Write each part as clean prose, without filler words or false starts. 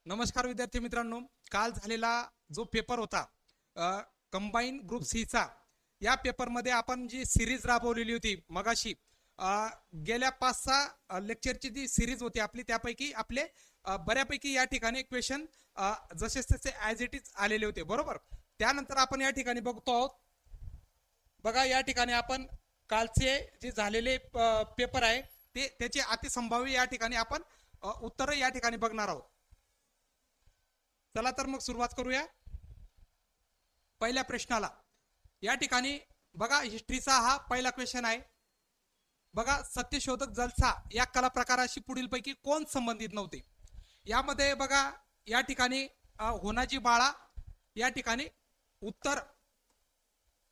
नमस्कार विद्यार्थी मित्रांनो, काल झालेला जो पेपर होता कंबाईन ग्रुप सी चा, या पेपरमध्ये आपण जी सिरीज राबवलेली होती मगाशी, गेल्या 5-6 लेक्चरची जी सिरीज होती आपली, त्यापैकी आपले बऱ्यापैकी या ठिकाणी क्वेश्चन जसे तसे ॲज इट इज आलेले होते, बरोबर. त्यानंतर आपण या ठिकाणी बघतो आहोत. बघा, या ठिकाणी आपण कालचे जे झालेले पेपर आहे ते त्याचे अतिसंभाव्य या ठिकाणी आपण उत्तर या ठिकाणी बघणार आहोत. चला तर मग सुरुवात करूया पहिल्या प्रश्नाला. या ठिकाणी बघा, हिस्ट्रीचा हा पहिला क्वेश्चन आहे. बघा, सत्यशोधक जलसा या कला प्रकाराशी पुढील पैकी कोण संबंधित नव्हते. यामध्ये बघा, या ठिकाणी होनाजी बाळा या ठिकाणी उत्तर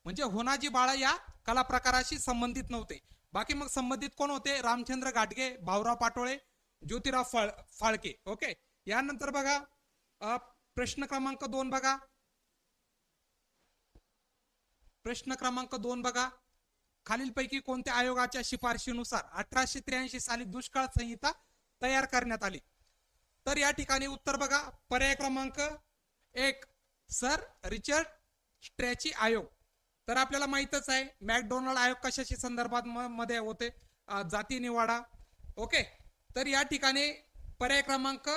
म्हणजे होनाजी बाळा या कला प्रकाराशी संबंधित नव्हते. बाकी मग संबंधित कोण होते? रामचंद्र घाटगे, भाऊराव पाटोळे, ज्योतिराव फाळके. ओके. यानंतर बघा, प्रश्न क्रमांक 2 बघा. प्रश्न क्रमांक 2 बघा, खालीलपैकी कोणत्या आयोगाच्या शिफारशीनुसार 1883 साली दुष्काळ संहिता तयार करण्यात आली. तर या ठिकाणी उत्तर बघा, पर्याय क्रमांक 1 सर रिचर्ड स्ट्रॅची आयोग. तर आपल्याला माहितच आहे मॅकडोनाल्ड आयोग कशाशी संदर्भात मध्ये होते? जाती निवाडा. ओके. तर या ठिकाणी पर्याय क्रमांक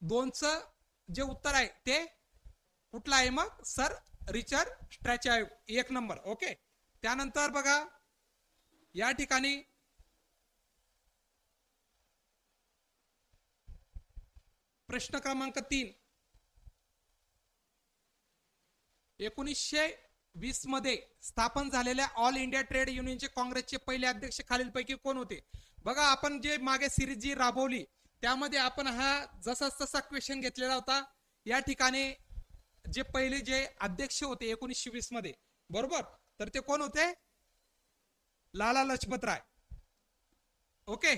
2चं जे उत्तर आहे ते कुठलं आहे? मग सर रिचर्ड स्ट्रॅची आयोग, 1 नंबर. ओके. त्यानंतर बघा, या ठिकाणी प्रश्न क्रमांक 3, 1920 मध्ये स्थापन झालेल्या ऑल इंडिया ट्रेड युनियनचे काँग्रेसचे पहिले अध्यक्ष खालीलपैकी कोण होते? बघा, आपण जे मागे सिरीज जी राबवली त्यामध्ये आपण हा जसा तसा क्वेश्चन घेतलेला होता. या ठिकाणी जे पहिले जे अध्यक्ष होते 1920 मध्ये, बरोबर, तर ते कोण होते? लाला लजपत राय. ओके.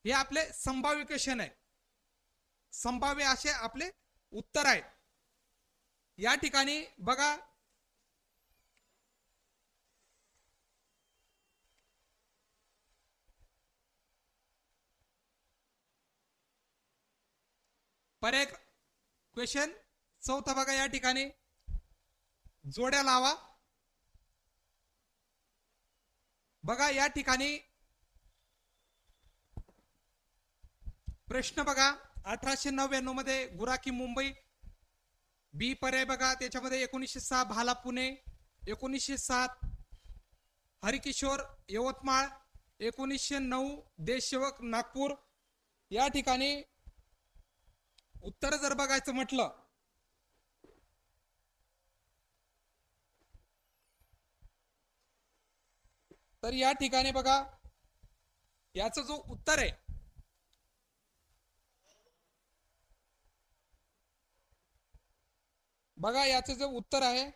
हे आपले संभाव्य क्वेश्चन आहे, संभाव्य असे आपले उत्तर आहेत. या ठिकाणी बघा, पर्याय क्वेश्चन 4 बघा, या ठिकाणी जोड्या लावा. बघा, या ठिकाणी प्रश्न बघा, 1899 मध्ये गुराखी मुंबई. बी पर्याय बघा, त्याच्यामध्ये 1906 भाला पुणे, 1907 हरिकिशोर यवतमाळ, 1909 देशसेवक नागपूर. या ठिकाणी उत्तर जर बघायचं म्हटलं तर या ठिकाणी बघा, याचं जो उत्तर आहे बघा, याचं जे उत्तर आहे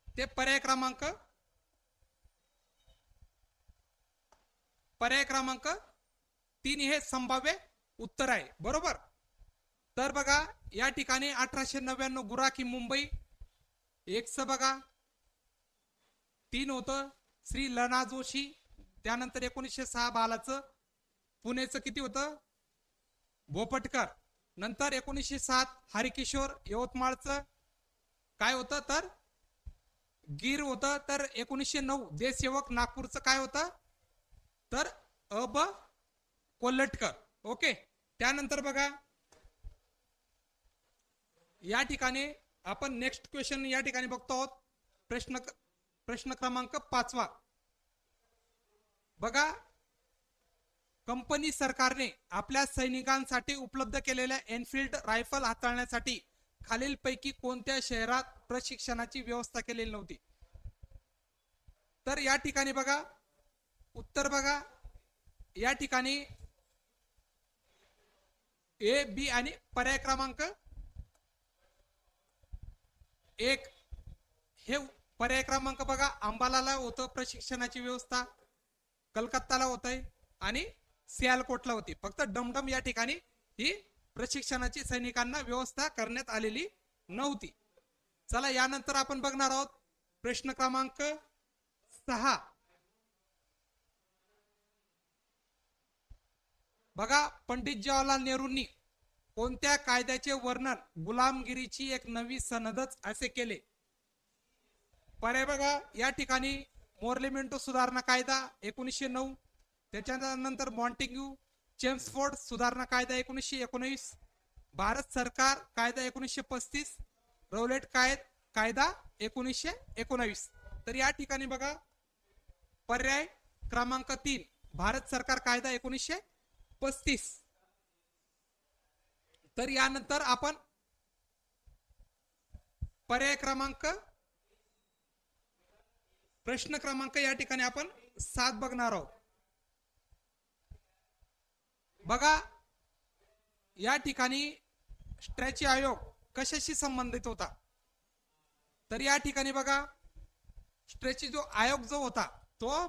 ते पर्याय क्रमांक 3 हे संभाव्य उत्तर आहे, बरोबर. तर बघा, या ठिकाणी 1899 गुराखी मुंबई 1 बघा, 3 होतं श्री लना जोशी. त्यानंतर 1906 बालाचं पुणेचं किती होतं? भोपटकर. नंतर 1907 हरिकिशोर यवतमाळचं काय होतं? तर गिर होतं. तर 1909 देशसेवक नागपूरचं काय होतं? तर अब कोल्हटकर. ओके. त्यानंतर बघा, या ठिकाणी आपण नेक्स्ट क्वेश्चन या ठिकाणी बघतो आहोत. प्रश्न क्रमांक 5 बघा, कंपनी सरकारने आपल्या सैनिकांसाठी उपलब्ध केलेल्या एनफील्ड रायफल हाताळण्यासाठी खालीलपैकी कोणत्या शहरात प्रशिक्षणाची व्यवस्था केलेली नव्हती? तर या ठिकाणी बघा, उत्तर बघा, या ठिकाणी ए, बी आणि पर्याय क्रमांक 1 हे पर्याय क्रमांक बघा, अंबालाला होतं प्रशिक्षणाची व्यवस्था, कलकत्ताला होत आहे आणि सियालकोटला होती. फक्त डमडम या ठिकाणी ही प्रशिक्षणाची सैनिकांना व्यवस्था करण्यात आलेली नव्हती. चला, यानंतर आपण बघणार आहोत प्रश्न क्रमांक 6. बघा, पंडित जवाहरलाल नेहरूंनी कोणत्या कायद्याचे वर्णन गुलामगिरीची एक नवी सनदच असे केले? पर्याय बघा या ठिकाणी, मोर्लेमेंटो सुधारणा कायदा 1909, त्याच्यानंतर मॉन्टेग्यू चेम्सफोर्ड सुधारणा कायदा 1919, भारत सरकार कायदा 1935, रौलेट कायदा 1919. तर या ठिकाणी बघा पर्याय क्रमांक 3 भारत सरकार कायदा 1935. तर यानंतर आपण पर्याय क्रमांक प्रश्न क्रमांक या ठिकाणी आपण 7 बघणार आहोत. बघा या ठिकाणी स्ट्रॅची आयोग कशाशी संबंधित होता? तर या ठिकाणी बघा स्ट्रॅची जो आयोग जो होता तो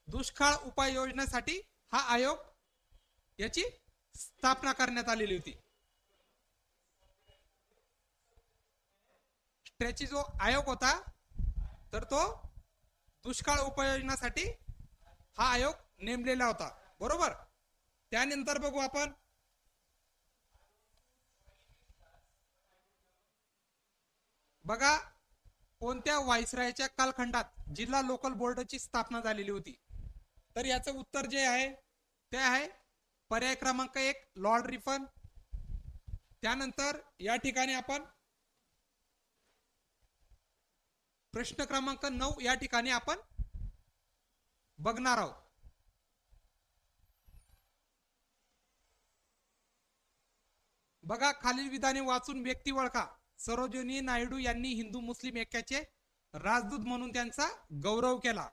दुष्काळ उपाययोजनेसाठी हा आयोग याची स्थापना करण्यात आलेली होती. स्ट्रॅची जो आयोग होता तर तो दुष्काळ उपाययोजनासाठी हा आयोग नेमलेला होता, बरोबर. त्यानंतर बघू आपण बघा कोणत्या व्हाईसरायच्या कालखंडात जिल्हा लोकल बोर्डची स्थापना झालेली होती? तर याचं उत्तर जे आहे ते आहे पर्याय क्रमांक 1 लॉर्ड रिफन. त्यानंतर या ठिकाणी आपण प्रश्न क्रमांक 9 या ठिकाणी आपण बघणार आहोत. बघा खालील विधाने वाचून व्यक्ती ओळखा. सरोजिनी नायडू यांनी हिंदू मुस्लिम ऐक्याचे राजदूत म्हणून त्यांचा गौरव केला.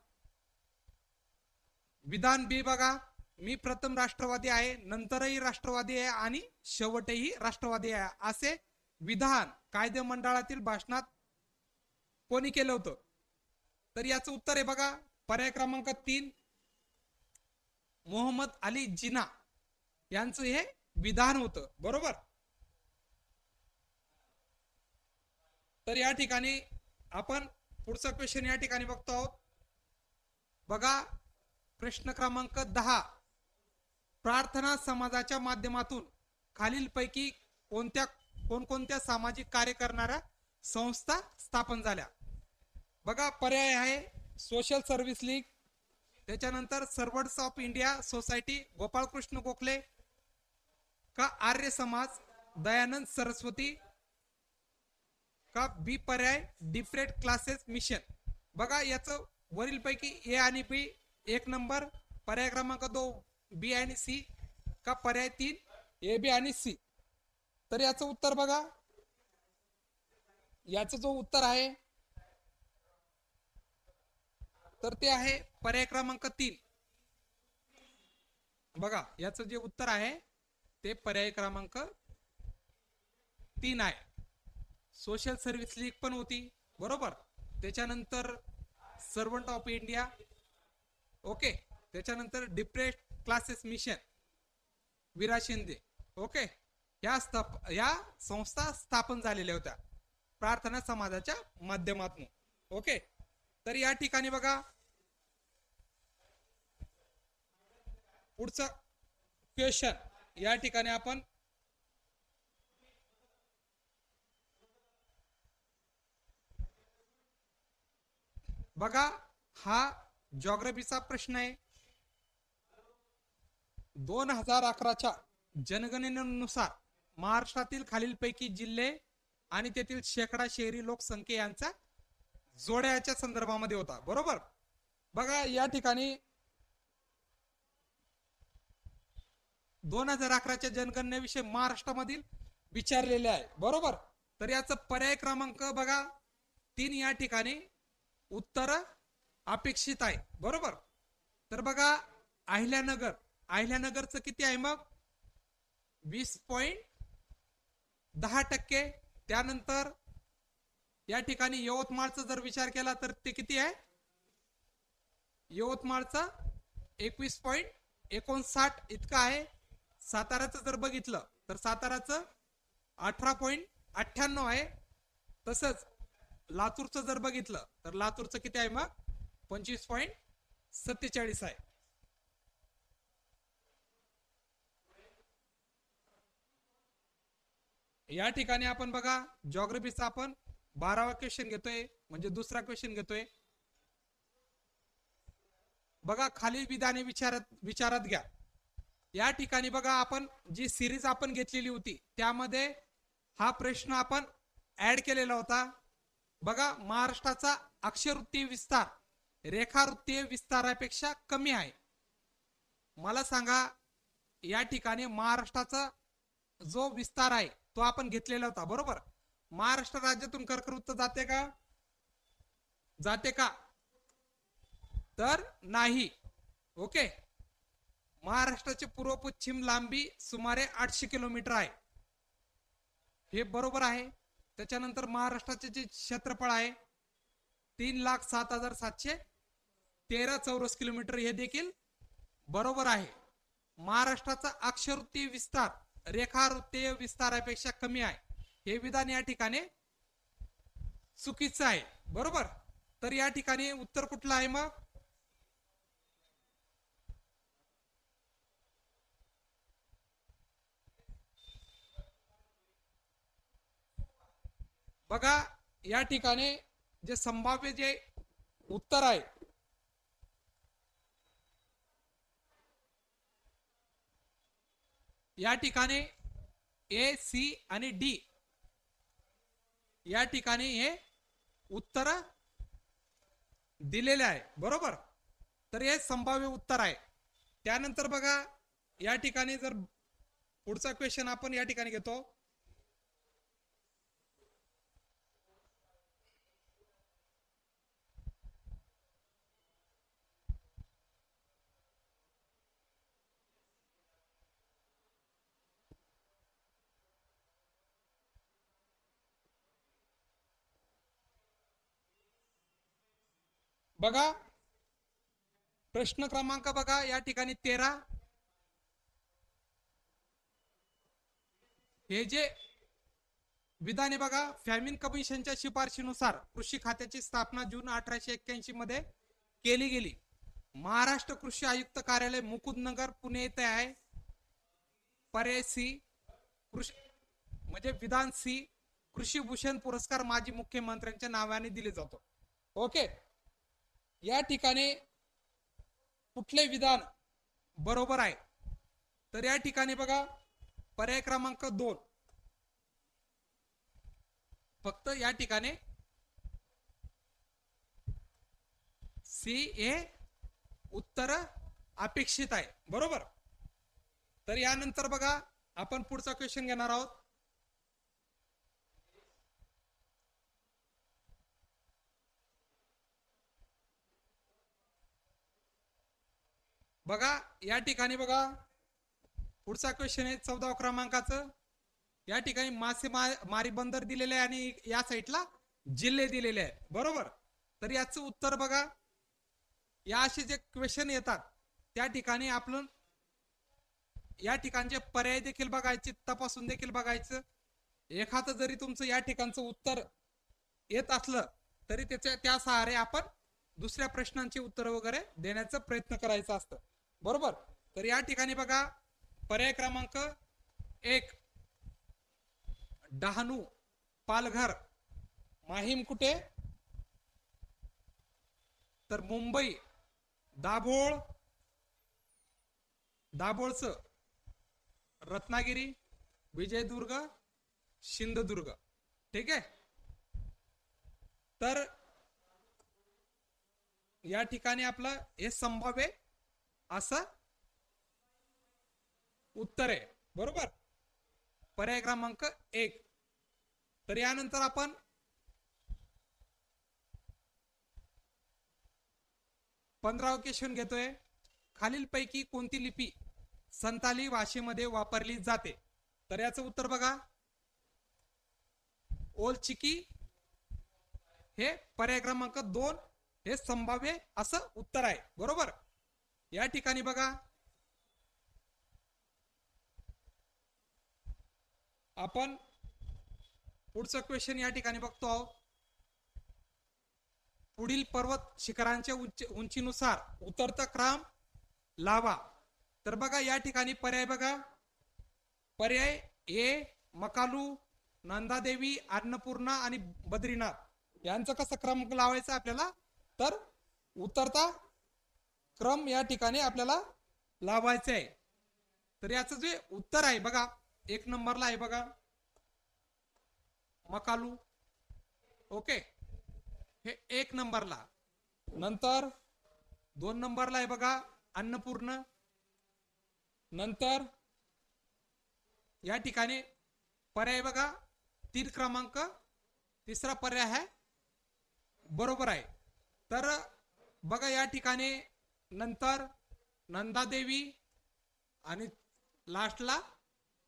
विधान बी बघा, मी प्रथम राष्ट्रवादी आहे, नंतरही राष्ट्रवादी आहे आणि शेवटही राष्ट्रवादी आहे, असे विधान कायदे मंडळातील भाषणात कोणी केलं होतं? तर याचं उत्तर आहे बघा पर्याय क्रमांक 3 मोहम्मद अली जिना यांचं हे विधान होतं, बरोबर. तर या ठिकाणी आपण पुढचा क्वेश्चन या ठिकाणी बघतो आहोत. बघा प्रश्न क्रमांक 10 प्रार्थना समाजाच्या माध्यमातून खालीलपैकी कोणकोणत्या सामाजिक कार्य करणाऱ्या संस्था स्थापन झाल्या? बघा पर्याय आहे सोशल सर्व्हिस लीग, त्याच्यानंतर servants of India society Gopalkrishna Gokhale का आर्य समाज दयानंद सरस्वती का बी पर्याय डिफरेंट क्लासेस मिशन. बघा याचं वरील पैकी ए आणि बी 1 नंबर, पर्याय क्रमांक 2 बी आणि सी का पर्याय 3 ए बी आणि सी. तर याचं उत्तर बघा, याचं जो उत्तर आहे तर ते आहे पर्याय क्रमांक 3. बघा याचं जे उत्तर आहे ते पर्याय क्रमांक 3 आहे. सोशल सर्व्हिस लीग पण होती, बरोबर. त्याच्यानंतर सर्वंट ऑफ इंडिया, ओके. त्याच्यानंतर डिप्रेस्ड क्लासेस मिशन विरा शिंदे, ओके. या संस्था स्थापन झालेल्या होत्या प्रार्थना समाजाच्या माध्यमातून, ओके. तर या ठिकाणी बघा पुढचं क्वेश्चन या ठिकाणी आपण बघा हा जॉग्रफीचा प्रश्न आहे. 2011च्या जनगणनेनुसार महाराष्ट्रातील खालीलपैकी जिल्हे आणि तेथील शेकडा शहरी लोकसंख्या यांचा जोड्याच्या संदर्भामध्ये होता, बरोबर. बघा या ठिकाणी 2011च्या जनगणनेविषयी महाराष्ट्रामधील विचारलेले आहे, बरोबर. तर याचा पर्याय क्रमांक बघा 3 या ठिकाणी उत्तर अपेक्षित आहे, बरोबर. तर बघा अहिल्यानगरचं किती आहे मग 20.10%. त्यानंतर या ठिकाणी यवतमाळचा जर विचार केला तर ते किती आहे, यवतमाळचा 21.59 इतका आहे. साताराचं जर बघितलं तर साताराचं 18.98 आहे. तसंच लातूरचं जर बघितलं तर लातूरचं किती आहे मग 25.47 आहे. या ठिकाणी आपण बघा जॉग्रफीचा आपण 12वा क्वेश्चन घेतोय, म्हणजे दुसरा क्वेश्चन घेतोय. बघा खालील विधाने विचारात घ्या. या ठिकाणी बघा आपण जी सिरीज आपण घेतलेली होती त्यामध्ये हा प्रश्न आपण ऍड केलेला होता. बघा महाराष्ट्राचा अक्षरवृत्तीय विस्तार रेखावृत्तीय विस्तारापेक्षा कमी आहे. मला सांगा या ठिकाणी महाराष्ट्राचा जो विस्तार आहे तो आपण घेतलेला होता बरोबर. महाराष्ट्र राज्यातून कर्कवृत्त जाते का? जाते का? तर नाही. ओके. महाराष्ट्राची पूर्व पश्चिम लांबी सुमारे 800 किलोमीटर आहे, हे बरोबर आहे. त्याच्यानंतर महाराष्ट्राचे जे क्षेत्रफळ आहे 3,07,713 चौरस किलोमीटर, हे देखील बरोबर आहे. महाराष्ट्राचा अक्षरवृत्तीय विस्तार रेखावृत्तीय विस्तारापेक्षा कमी आहे, हे विधान या ठिकाणी चुकीचं आहे बरोबर. तर या ठिकाणी उत्तर कुठलं आहे मग? बघा या ठिकाणी जे संभाव्य जे उत्तर आहे या ठिकाणी ए, सी आणि डी या ठिकाणी हे उत्तर दिलेले आहे बरोबर. तर हे संभाव्य उत्तर आहे. त्यानंतर बघा या ठिकाणी जर पुढचा क्वेश्चन आपण या ठिकाणी घेतो. बघा प्रश्न क्रमांक बघा या ठिकाणी 13. हे जे विधाने बघा फॅमिन कमिशनच्या शिफारशीनुसार कृषी खात्याची स्थापना जून 1881 मध्ये केली गेली. महाराष्ट्र कृषी आयुक्त कार्यालय मुकुंदनगर पुणे येथे आहे. पर्याय सी कृषी म्हणजे विधान सी कृषी भूषण पुरस्कार माजी मुख्यमंत्र्यांच्या नावाने दिले जातो. ओके. या ठिकाणी कुठले विधान बरोबर आहे? तर या ठिकाणी बघा पर्याय क्रमांक 2 फक्त या ठिकाणी सी हे उत्तर अपेक्षित आहे बरोबर. तर यानंतर बघा आपण पुढचा क्वेश्चन घेणार आहोत. बघा या ठिकाणी बघा पुढचा क्वेश्चन आहे 14 क्रमांकाचं. या ठिकाणी मासे मारी बंदर दिलेले आहे आणि या साईडला जिल्हे दिलेले आहेत बरोबर. तर याचं उत्तर बघा या असे जे क्वेश्चन येतात त्या ठिकाणी आपण या ठिकाणचे पर्याय देखील बघायचे, तपासून देखील बघायचं. एखादं जरी तुमचं या ठिकाणचं उत्तर येत असलं तरी त्या सहारे आपण दुसऱ्या प्रश्नांची उत्तर वगैरे देण्याचा प्रयत्न करायचा असतं बरोबर. तर या ठिकाणी बघा पर्याय क्रमांक 1 डहाणू, पालघर, माहीम कुठे? तर मुंबई, दाभोळचं रत्नागिरी, विजयदुर्ग, सिंधुदुर्ग. ठीक आहे. तर या ठिकाणी आपलं हे संभाव्य असं उत्तर आहे बरोबर. पर्याय क्रमांक 1. तर यानंतर आपण पंधरावा क्वेश्चन घेतोय. खालीलपैकी कोणती लिपी संताली भाषेमध्ये वापरली जाते? तर याचं उत्तर बघा ओल चिकी हे पर्याय क्रमांक 2 हे संभाव्य असं उत्तर आहे बरोबर. या ठिकाणी बघा आपण पुढचं क्वेश्चन या ठिकाणी बघतो आहोत. पुढील पर्वत शिखरांच्या उंचीनुसार उतरता क्रम लावा. तर बघा या ठिकाणी पर्याय बघा पर्याय ए मकालू, नंदादेवी, अन्नपूर्णा आणि बद्रीनाथ यांचं कसं क्रम लावायचं आपल्याला, तर उतरता क्रम या ठिकाणी आपल्याला लावायचं आहे. तर याचं जे उत्तर आहे बघा, 1 नंबरला आहे बघा मकालू. ओके, हे 1 नंबरला. नंतर 2 नंबरला आहे बघा अन्नपूर्ण. नंतर या ठिकाणी पर्याय बघा 3 क्रमांक, तिसरा पर्याय आहे बरोबर आहे. तर बघा या ठिकाणी नंतर नंदादेवी आणि लास्टला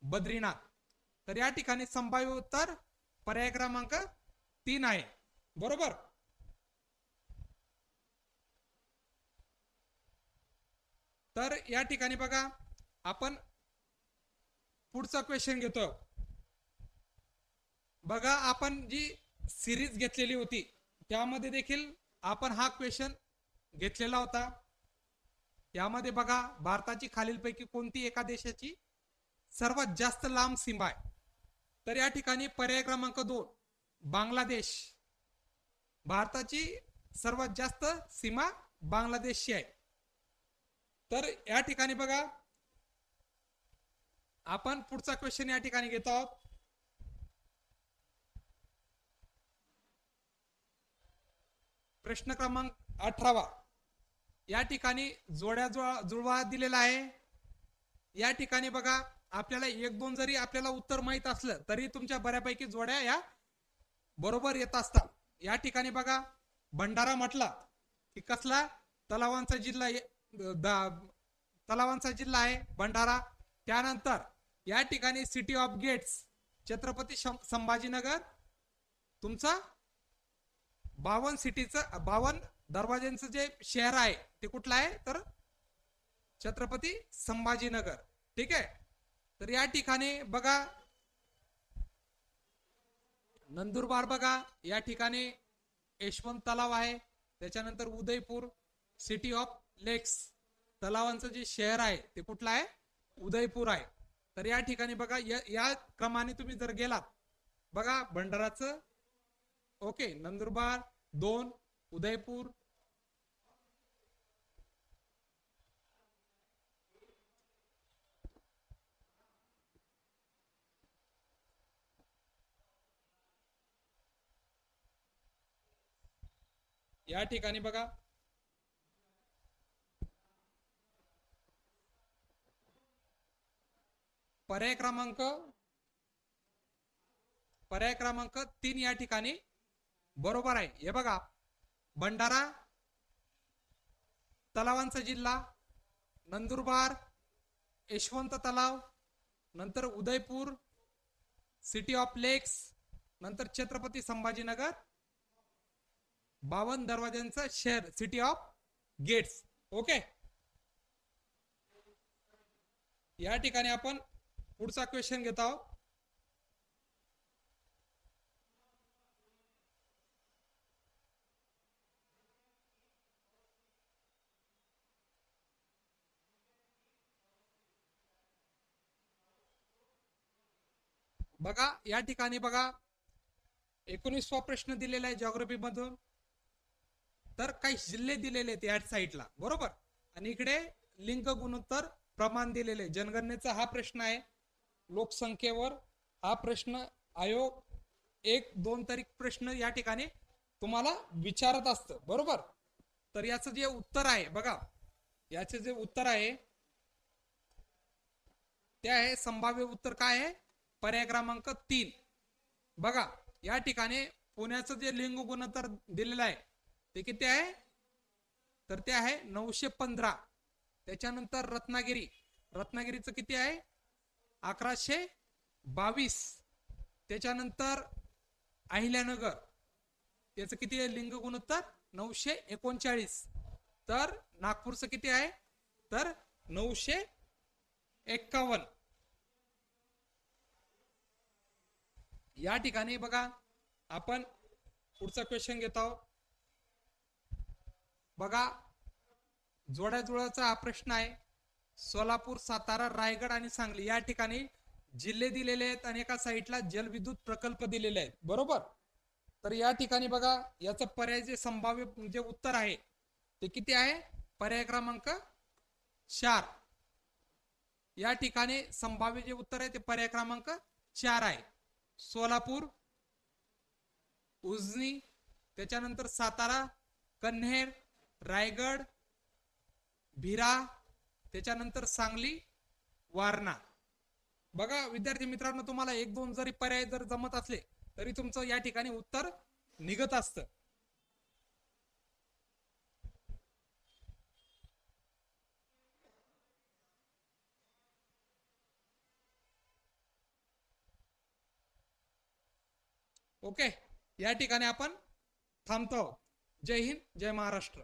बद्रीनाथ. तर या ठिकाणी संभाव्य उत्तर पर्याय क्रमांक 3 आहे बरोबर. तर या ठिकाणी बघा आपण पुढचा क्वेश्चन घेतो. बघा आपण जी सिरीज घेतलेली होती त्यामध्ये देखील आपण हा क्वेश्चन घेतलेला होता. यामध्ये बघा भारताची खालीलपैकी कोणती एका देशाची सर्वात जास्त लांब सीमा आहे. तर या ठिकाणी पर्याय क्रमांक 2 बांगलादेश. भारताची सर्वात जास्त सीमा बांगलादेशची आहे. तर या ठिकाणी बघा आपण पुढचा क्वेश्चन या ठिकाणी घेतो आहोत. प्रश्न क्रमांक 18. या ठिकाणी जोड्या जुळवा दिलेला आहे. या ठिकाणी बघा आपल्याला 1-2 जरी आपल्याला उत्तर माहित असलं तरी तुमच्या बऱ्यापैकी जोड्या या बरोबर येत असतात. या ठिकाणी बघा भंडारा म्हटला की कसला तलावांचा जिल्हा, तलावांचा जिल्हा आहे भंडारा. त्यानंतर या ठिकाणी city of gates Chhatrapati Sambhajinagar तुमचा 52 दरवाज्यांचं जे शहर आहे ते कुठलं आहे, तर छत्रपती संभाजीनगर. ठीक आहे. तर या ठिकाणी बघा नंदुरबार बघा या ठिकाणी यशवंत तलाव आहे. त्याच्यानंतर उदयपूर सिटी ऑफ लेक्स तलावांचं जे शहर आहे ते कुठलं आहे, उदयपूर आहे. तर या ठिकाणी बघा या क्रमाने तुम्ही जर गेलात बघा भंडाराचं ओके, नंदुरबार 2, उदयपूर या ठिकाणी बघा पर्याय क्रमांक 3 या ठिकाणी बरोबर आहे. हे बघा भंडारा तलावांचा जिल्हा, नंदुरबार यशवंत तलाव, नंतर उदयपूर सिटी ऑफ लेक्स, नंतर छत्रपती संभाजीनगर 52 दरवाज्यांचं शहर सिटी ऑफ गेट्स. ओके. या ठिकाणी आपण पुढचा क्वेश्चन घेत आहोत. बघा या ठिकाणी बघा 19वा प्रश्न दिलेला आहे जिओग्राफी मधून. तर काही जिल्हे दिलेले आहेत या साईडला बरोबर, आणि इकडे लिंग गुणोत्तर प्रमाण दिलेले. जनगणनेचा हा प्रश्न आहे. लोकसंख्येवर हा प्रश्न आयोग 1-2 तारीख प्रश्न या ठिकाणी तुम्हाला विचारत असतं बरोबर. तर याचं जे उत्तर आहे बघा, याचे जे उत्तर आहे ते आहे संभाव्य उत्तर काय आहे, पर्याय क्रमांक 3. बघा या ठिकाणी पुण्याचं जे लिंग गुणोत्तर दिलेलं आहे ते किती आहे, तर ते आहे 915. त्याच्यानंतर रत्नागिरीचं किती आहे 1122. त्याच्यानंतर अहिल्यानगर त्याचं किती आहे लिंग गुणोत्तर 939. तर नागपूरचं किती आहे, तर 951. या ठिकाणी बघा आपण पुढचा क्वेश्चन घेत आहोत. बघा जोड्या जुळवाचा हा प्रश्न आहे. सोलापूर, सातारा, रायगड आणि सांगली या ठिकाणी जिल्हे दिलेले आहेत आणि एका साईडला जलविद्युत प्रकल्प दिलेले आहेत, बरोबर. तर या ठिकाणी बघा, याचं पर्याय जे संभाव्य जे उत्तर आहे ते किती आहे? पर्याय क्रमांक 4. या ठिकाणी संभाव्य जे उत्तर आहे ते पर्याय क्रमांक 4 आहे. सोलापूर, उजनी, त्याच्यानंतर सातारा, कन्हेर, रायगड, भिरा, त्याच्यानंतर सांगली, वारणा. बघा विद्यार्थी मित्रांनो, तुम्हाला 1-2 जरी पर्याय जर जमत असले तरी तुमचं या ठिकाणी उत्तर निघत असतं. ओके, या ठिकाणी आपण थांबतो. जय हिंद, जय महाराष्ट्र.